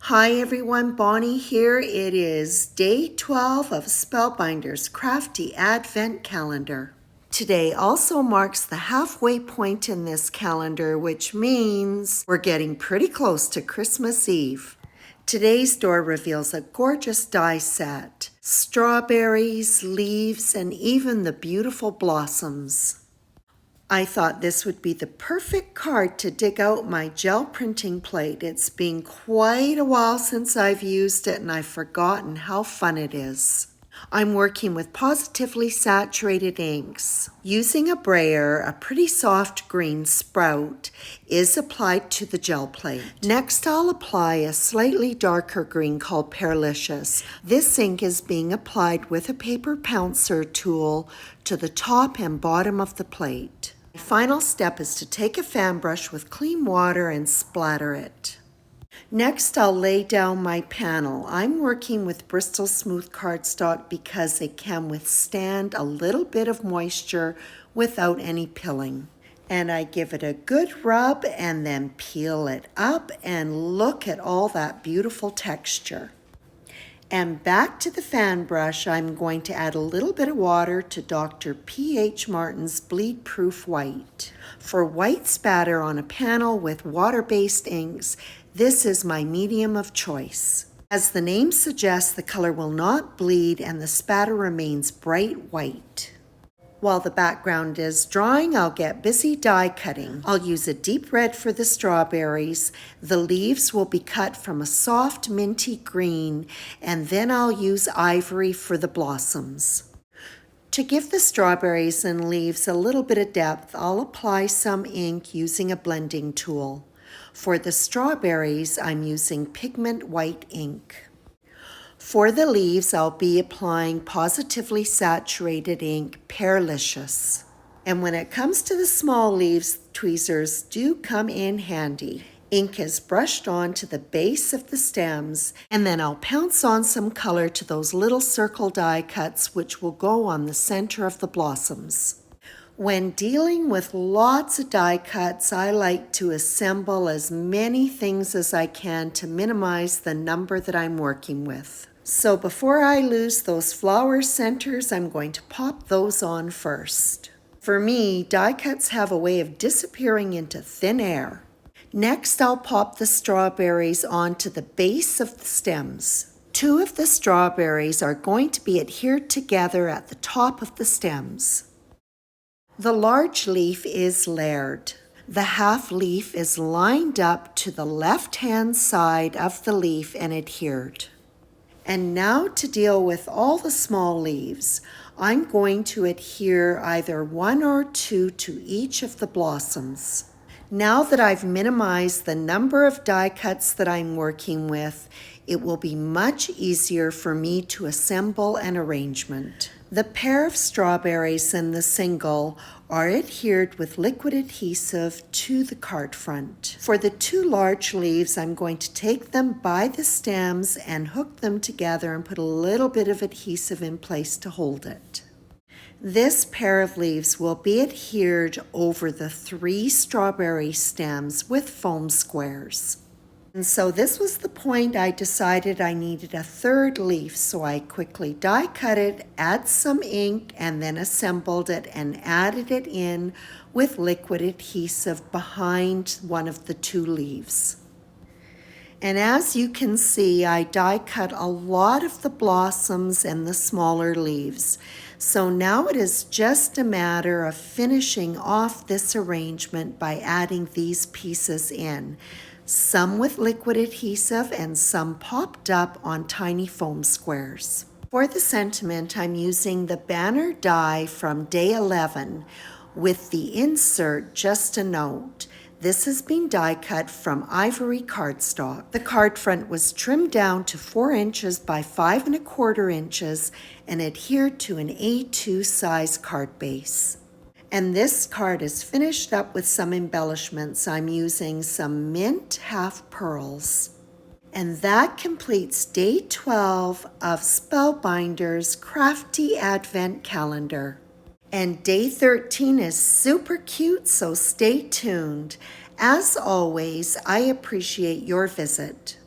Hi everyone, Bonnie here. It is day 12 of Spellbinder's Crafty Advent Calendar. Today also marks the halfway point in this calendar, which means we're getting pretty close to Christmas Eve. Today's door reveals a gorgeous die set, strawberries, leaves, and even the beautiful blossoms. I thought this would be the perfect card to dig out my gel printing plate. It's been quite a while since I've used it and I've forgotten how fun it is. I'm working with positively saturated inks. Using a brayer, a pretty soft green sprout is applied to the gel plate. Next, I'll apply a slightly darker green called Pearlicious. This ink is being applied with a paper pouncer tool to the top and bottom of the plate. The final step is to take a fan brush with clean water and splatter it. Next, I'll lay down my panel. I'm working with Bristol Smooth cardstock because it can withstand a little bit of moisture without any pilling. And I give it a good rub and then peel it up, and look at all that beautiful texture. And back to the fan brush, I'm going to add a little bit of water to Dr. P.H. Martin's Bleed Proof White. For white spatter on a panel with water-based inks, this is my medium of choice. As the name suggests, the color will not bleed and the spatter remains bright white. While the background is drying, I'll get busy die cutting. I'll use a deep red for the strawberries. The leaves will be cut from a soft minty green, and then I'll use ivory for the blossoms. To give the strawberries and leaves a little bit of depth, I'll apply some ink using a blending tool. For the strawberries, I'm using pigment white ink. For the leaves, I'll be applying positively saturated ink, Pearlicious. And when it comes to the small leaves, tweezers do come in handy. Ink is brushed on to the base of the stems, and then I'll pounce on some color to those little circle die cuts which will go on the center of the blossoms. When dealing with lots of die cuts, I like to assemble as many things as I can to minimize the number that I'm working with. So before I lose those flower centers, I'm going to pop those on first. For me, die cuts have a way of disappearing into thin air. Next, I'll pop the strawberries onto the base of the stems. 2 of the strawberries are going to be adhered together at the top of the stems. The large leaf is layered. The half leaf is lined up to the left-hand side of the leaf and adhered. And now to deal with all the small leaves, I'm going to adhere either 1 or 2 to each of the blossoms. Now that I've minimized the number of die cuts that I'm working with, it will be much easier for me to assemble an arrangement. The pair of strawberries and the single are adhered with liquid adhesive to the card front. For the 2 large leaves, I'm going to take them by the stems and hook them together and put a little bit of adhesive in place to hold it. This pair of leaves will be adhered over the 3 strawberry stems with foam squares. And so this was the point I decided I needed a 3rd leaf, so I quickly die cut it, add some ink, and then assembled it and added it in with liquid adhesive behind one of the 2 leaves. And as you can see, I die cut a lot of the blossoms and the smaller leaves. So now it is just a matter of finishing off this arrangement by adding these pieces in. Some with liquid adhesive and some popped up on tiny foam squares. For the sentiment, I'm using the banner die from day 11 with the insert Just a Note. This has been die cut from ivory cardstock. The card front was trimmed down to 4 inches by 5 1/4 inches and adhered to an A2 size card base. And this card is finished up with some embellishments. I'm using some mint half pearls. And that completes day 12 of Spellbinder's Crafty Advent Calendar. And day 13 is super cute, so stay tuned. As always, I appreciate your visit.